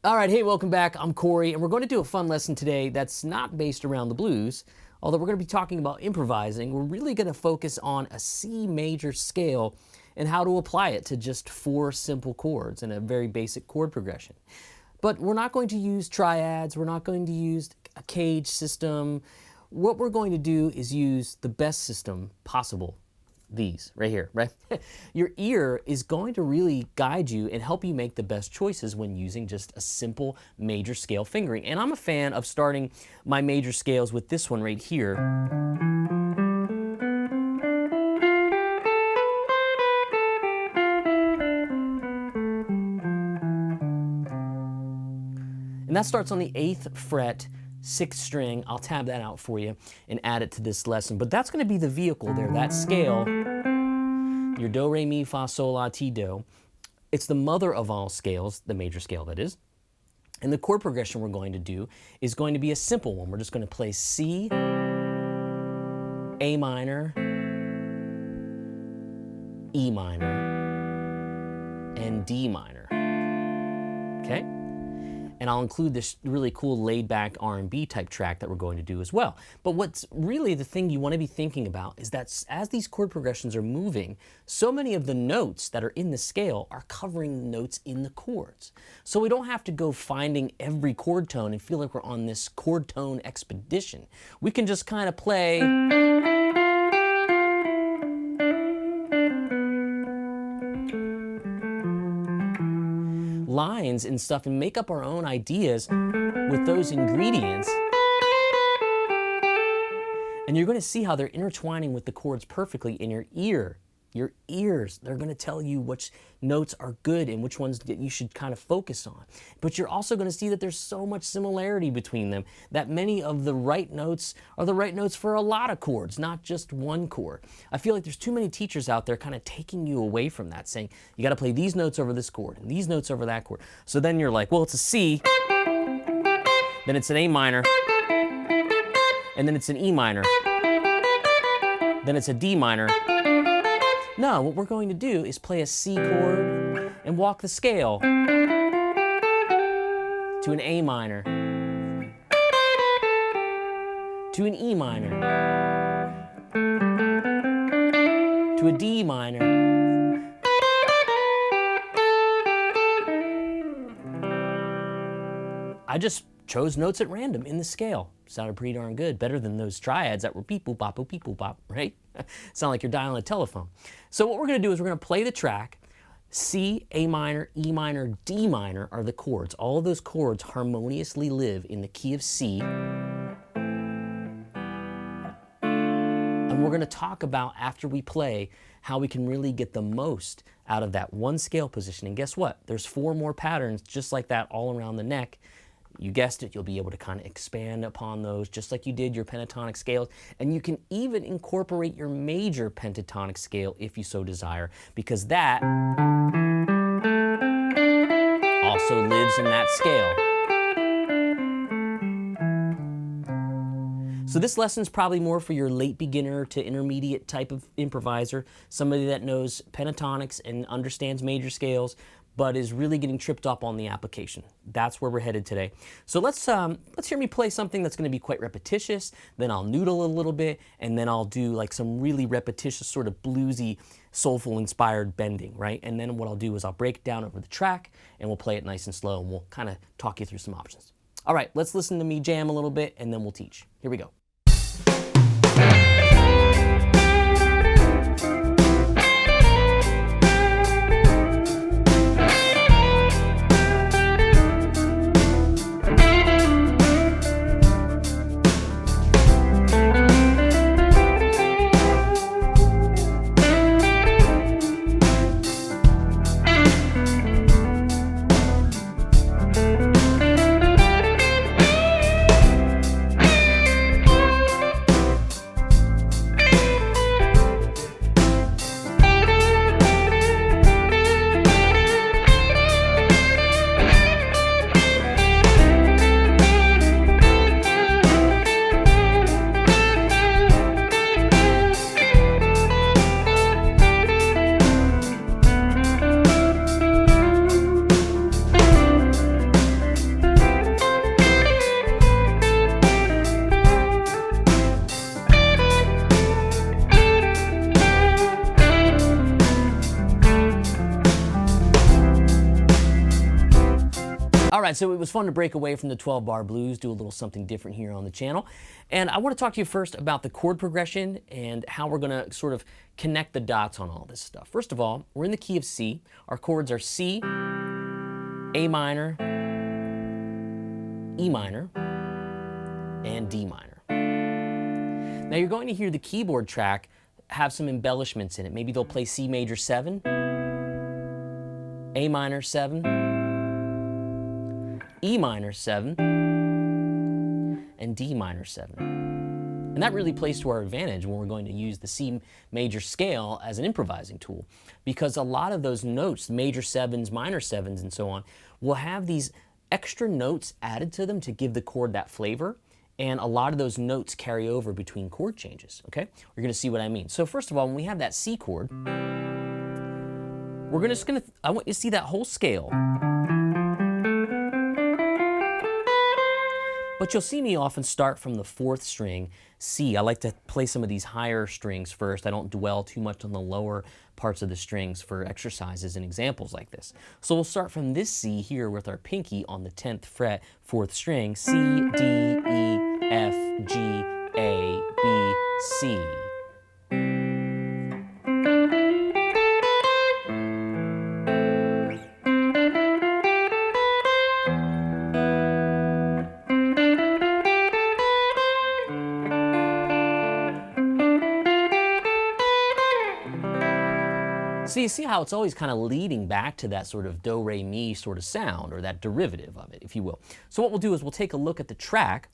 All right, hey, welcome back. I'm Corey, and we're going to do a fun lesson today that's not based around the blues. Although we're going to be talking about improvising, we're really going to focus on a C major scale and how to apply it to just 4 simple chords in a very basic chord progression. But we're not going to use triads, we're not going to use a cage system. What we're going to do is use the best system possible. These right here, right? Your ear is going to really guide you and help you make the best choices when using just a simple major scale fingering. And I'm a fan of starting my major scales with this one right here. And that starts on the 8th fret, 6th string. I'll tab that out for you and add it to this lesson. But that's going to be the vehicle there, that scale, your do, re, mi, fa, sol, la, ti, do. It's the mother of all scales, the major scale that is. And the chord progression we're going to do is going to be a simple one. We're just going to play C, A minor, E minor, and D minor. Okay? And I'll include this really cool laid-back R&B type track that we're going to do as well. But what's really the thing you want to be thinking about is that as these chord progressions are moving, so many of the notes that are in the scale are covering the notes in the chords. So we don't have to go finding every chord tone and feel like we're on this chord tone expedition. We can just kind of play lines and stuff and make up our own ideas with those ingredients. And you're going to see how they're intertwining with the chords perfectly in your ear. Your ears, they're going to tell you which notes are good and which ones that you should kind of focus on. But you're also going to see that there's so much similarity between them, that many of the right notes are the right notes for a lot of chords, not just one chord. I feel like there's too many teachers out there kind of taking you away from that, saying you got to play these notes over this chord and these notes over that chord. So then you're like, well, it's a C, then it's an A minor, and then it's an E minor, then it's a D minor. No, what we're going to do is play a C chord and walk the scale to an A minor, to an E minor, to a D minor, I just chose notes at random in the scale. Sounded pretty darn good, better than those triads that were beep boop bop boop beep boop bop, right? Sound like you're dialing a telephone. So what we're going to do is we're going to play the track. C, A minor, E minor, D minor are the chords. All of those chords harmoniously live in the key of C. And we're going to talk about, after we play, how we can really get the most out of that one scale position. And guess what? There's 4 more patterns just like that all around the neck. You guessed it, you'll be able to kind of expand upon those just like you did your pentatonic scales. And you can even incorporate your major pentatonic scale if you so desire, because that also lives in that scale. So this lesson's probably more for your late beginner to intermediate type of improviser, somebody that knows pentatonics and understands major scales, but is really getting tripped up on the application. That's where we're headed today. So let's hear me play something that's gonna be quite repetitious, then I'll noodle a little bit, and then I'll do like some really repetitious, sort of bluesy, soulful inspired bending, right? And then what I'll do is I'll break it down over the track, and we'll play it nice and slow, and we'll kind of talk you through some options. All right, let's listen to me jam a little bit, and then we'll teach. Here we go. All right, so it was fun to break away from the 12-bar blues, do a little something different here on the channel. And I want to talk to you first about the chord progression and how we're going to sort of connect the dots on all this stuff. First of all, we're in the key of C. Our chords are C, A minor, E minor, and D minor. Now you're going to hear the keyboard track have some embellishments in it. Maybe they'll play C major 7, A minor 7, E minor 7, and D minor 7. And that really plays to our advantage when we're going to use the C major scale as an improvising tool, because a lot of those notes, major 7s, minor 7s, and so on, will have these extra notes added to them to give the chord that flavor, and a lot of those notes carry over between chord changes, okay? We're going to see what I mean. So first of all, when we have that C chord, we're just going to, I want you to see that whole scale. But you'll see me often start from the 4th string, C. I like to play some of these higher strings first. I don't dwell too much on the lower parts of the strings for exercises and examples like this. So we'll start from this C here with our pinky on the 10th fret, 4th string, C, D, E, F, G, A, B, C. So you see how it's always kind of leading back to that sort of do, re, mi sort of sound, or that derivative of it, if you will. So what we'll do is we'll take a look at the track.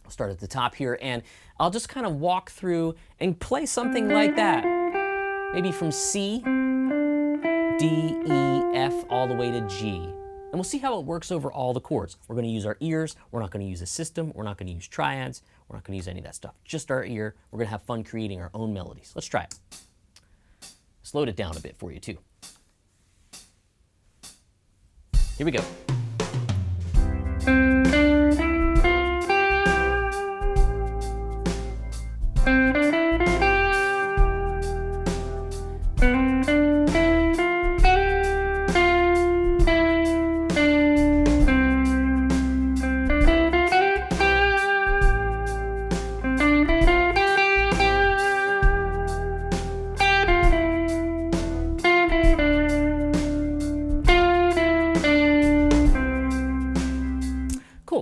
I'll start at the top here, and I'll just kind of walk through and play something like that. Maybe from C, D, E, F, all the way to G. And we'll see how it works over all the chords. We're going to use our ears. We're not going to use a system. We're not going to use triads. We're not going to use any of that stuff. Just our ear. We're going to have fun creating our own melodies. Let's try it. Slowed it down a bit for you, too. Here we go.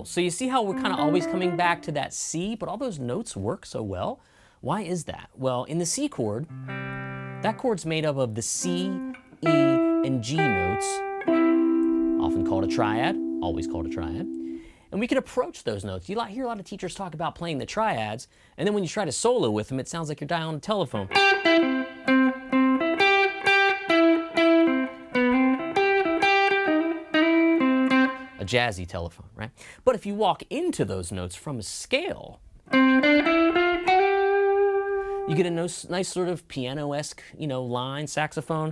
So you see how we're kind of always coming back to that C, but all those notes work so well? Why is that? Well, in the C chord, that chord's made up of the C, E, and G notes, often called a triad, always called a triad. And we can approach those notes. You hear a lot of teachers talk about playing the triads, and then when you try to solo with them, it sounds like you're dialing a telephone. Jazzy telephone, right? But if you walk into those notes from a scale, you get a nice sort of piano-esque, line, saxophone.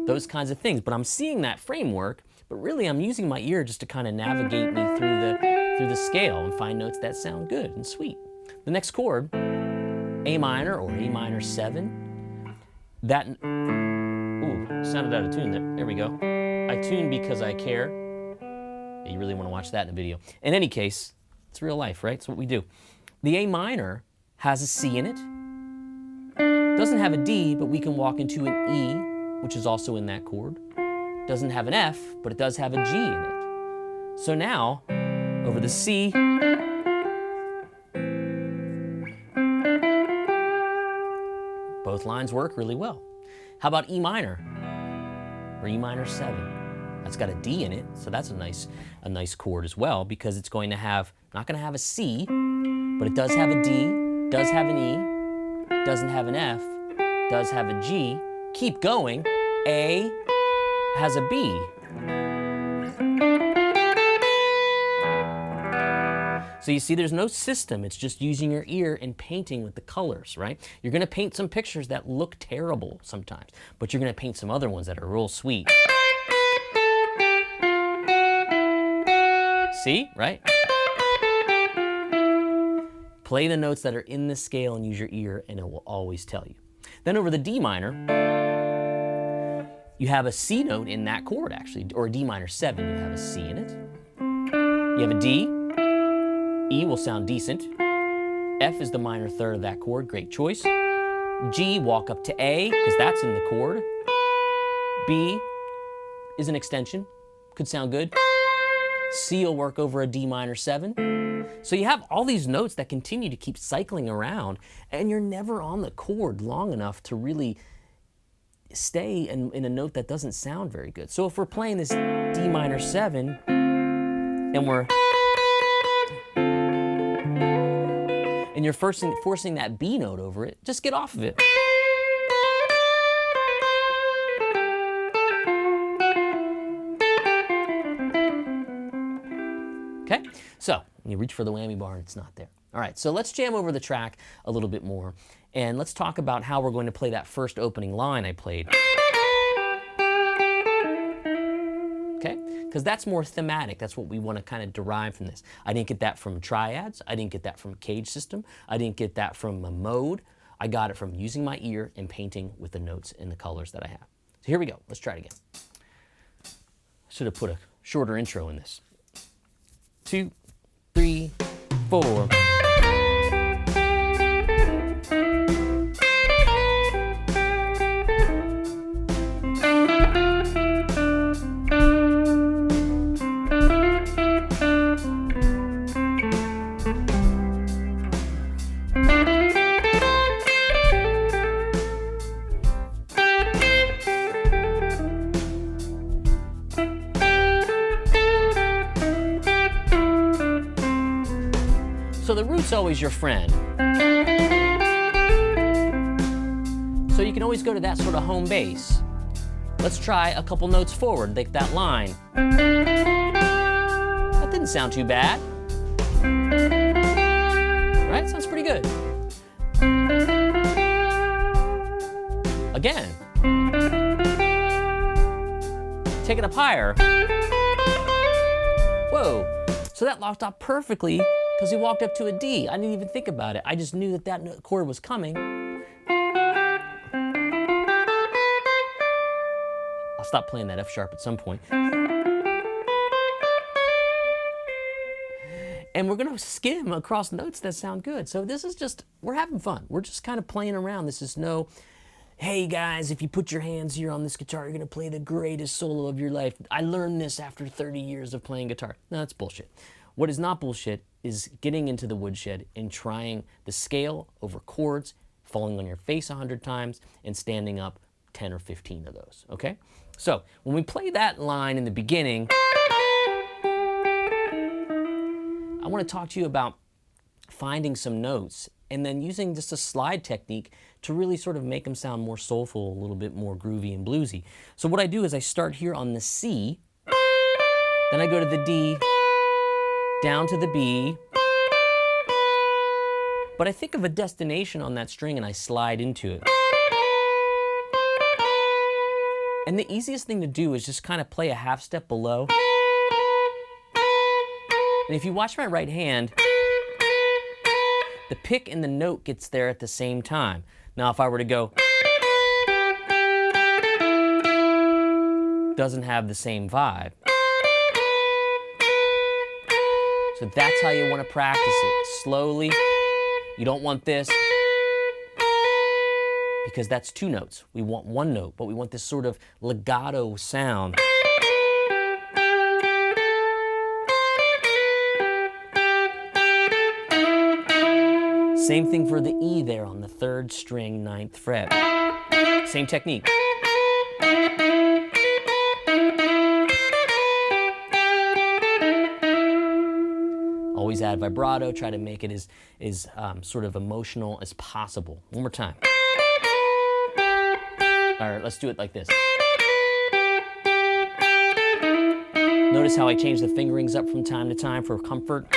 Those kinds of things. But I'm seeing that framework, but really I'm using my ear just to kind of navigate me through the scale and find notes that sound good and sweet. The next chord, A minor or A minor 7, that sounded out of tune there. There we go. I tune because I care. Yeah, you really want to watch that in the video. In any case, it's real life, right? It's what we do. The A minor has a C in it. Doesn't have a D, but we can walk into an E, which is also in that chord. Doesn't have an F, but it does have a G in it. So now, over the C, both lines work really well. How about E minor? Or E minor 7. That's got a D in it, so that's a nice chord as well, because it's going to have, not going to have a C, but it does have a D, does have an E, doesn't have an F, does have a G. Keep going. A has a B. So you see there's no system, it's just using your ear and painting with the colors, right? You're gonna paint some pictures that look terrible sometimes, but you're gonna paint some other ones that are real sweet. See, right? Play the notes that are in the scale and use your ear and it will always tell you. Then over the D minor, you have a C note in that chord, actually, or a D minor 7, you have a C in it. You have a D, E will sound decent. F is the minor third of that chord, great choice. G, walk up to A, because that's in the chord. B is an extension, could sound good. C will work over a D minor 7. So you have all these notes that continue to keep cycling around, and you're never on the chord long enough to really stay in a note that doesn't sound very good. So if we're playing this D minor 7, and you're forcing that B note over it, just get off of it. Okay, so you reach for the whammy bar and it's not there. All right, so let's jam over the track a little bit more, and let's talk about how we're going to play that first opening line I played. Okay, because that's more thematic. That's what we want to kind of derive from this. I didn't get that from triads. I didn't get that from a cage system. I didn't get that from a mode. I got it from using my ear and painting with the notes and the colors that I have. So here we go. Let's try it again. Should have put a shorter intro in this. 2, 3, 4. So the root's always your friend. So you can always go to that sort of home base. Let's try a couple notes forward, like that line. That didn't sound too bad. Right? Sounds pretty good. Again. Take it up higher. Whoa. So that locked up perfectly because he walked up to a D. I didn't even think about it. I just knew that that chord was coming. I'll stop playing that F sharp at some point. And we're gonna skim across notes that sound good. So this is just, we're having fun. We're just kind of playing around. This is no, hey guys, if you put your hands here on this guitar, you're gonna play the greatest solo of your life. I learned this after 30 years of playing guitar. No, that's bullshit. What is not bullshit is getting into the woodshed and trying the scale over chords, falling on your face 100 times, and standing up 10 or 15 of those, okay? So when we play that line in the beginning, I want to talk to you about finding some notes and then using just a slide technique to really sort of make them sound more soulful, a little bit more groovy and bluesy. So what I do is I start here on the C, then I go to the D, down to the B, but I think of a destination on that string and I slide into it. And the easiest thing to do is just kind of play a half step below. And if you watch my right hand, the pick and the note gets there at the same time. Now if I were to go, doesn't have the same vibe. So that's how you want to practice it, slowly. You don't want this, because that's two notes. We want one note, but we want this sort of legato sound. Same thing for the E there on the 3rd string, 9th fret. Same technique. Always add vibrato, try to make it as sort of emotional as possible. One more time. All right, let's do it like this. Notice how I change the fingerings up from time to time for comfort.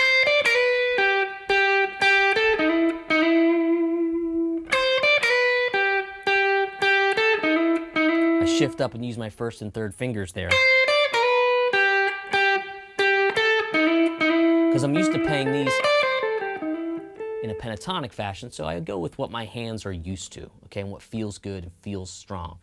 I shift up and use my 1st and 3rd fingers there. Because I'm used to playing these in a pentatonic fashion, so I go with what my hands are used to, okay, and what feels good and feels strong.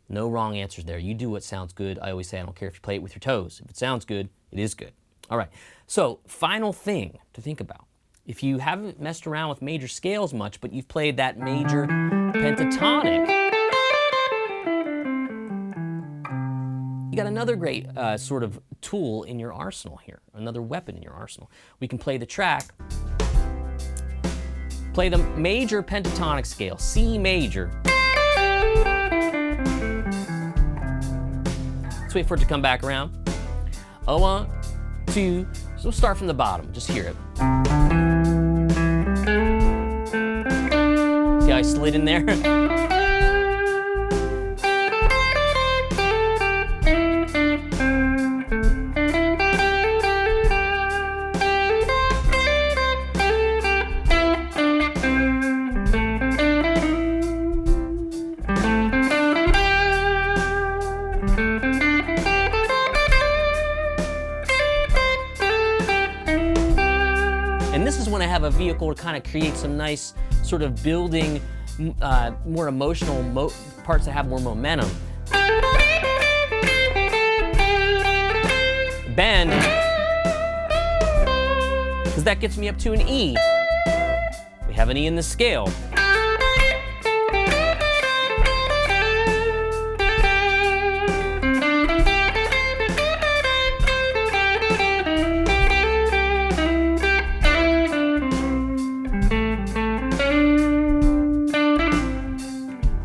No wrong answers there. You do what sounds good. I always say I don't care if you play it with your toes. If it sounds good, it is good. All right, so final thing to think about. If you haven't messed around with major scales much, but you've played that major pentatonic, you got another great sort of tool in your arsenal here, another weapon in your arsenal. We can play the track, play the major pentatonic scale, C major. Let's wait for it to come back around. A 1, 2, so we'll start from the bottom, just hear it. See how I slid in there? A vehicle to kind of create some nice sort of building, more emotional parts that have more momentum. Bend, because that gets me up to an E. We have an E in the scale.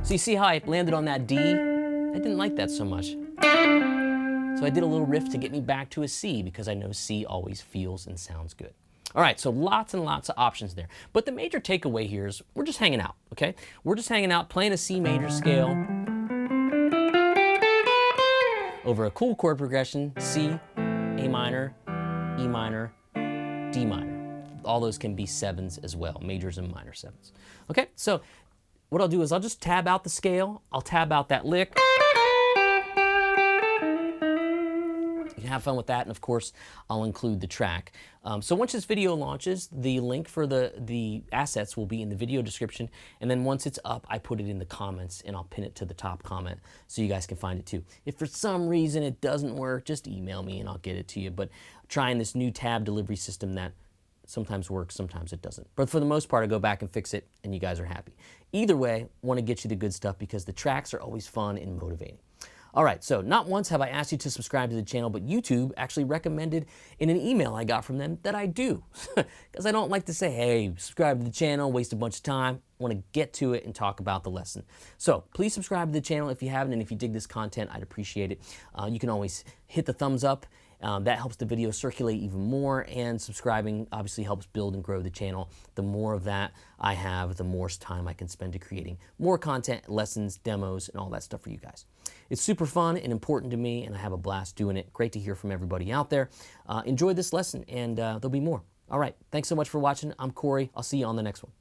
So you see how I landed on that D? I didn't like that so much. So I did a little riff to get me back to a C because I know C always feels and sounds good. All right, so lots and lots of options there. But the major takeaway here is we're just hanging out, okay? We're just hanging out playing a C major scale over a cool chord progression, C, A minor, E minor, D minor. All those can be sevens as well, majors and minor sevens. Okay, so what I'll do is I'll just tab out the scale, I'll tab out that lick. You can have fun with that, and of course, I'll include the track. So once this video launches, the link for the assets will be in the video description, and then once it's up, I put it in the comments, and I'll pin it to the top comment so you guys can find it too. If for some reason it doesn't work, just email me and I'll get it to you. But trying this new tab delivery system that sometimes works, sometimes it doesn't. But for the most part, I go back and fix it, and you guys are happy. Either way, want to get you the good stuff because the tracks are always fun and motivating. All right, so not once have I asked you to subscribe to the channel, but YouTube actually recommended in an email I got from them that I do. Because I don't like to say, hey, subscribe to the channel, waste a bunch of time. I want to get to it and talk about the lesson. So please subscribe to the channel if you haven't, and if you dig this content, I'd appreciate it. You can always hit the thumbs up. That helps the video circulate even more, and subscribing obviously helps build and grow the channel. The more of that I have, the more time I can spend to creating more content, lessons, demos, and all that stuff for you guys. It's super fun and important to me, and I have a blast doing it. Great to hear from everybody out there. Enjoy this lesson, and there'll be more. All right, thanks so much for watching. I'm Corey. I'll see you on the next one.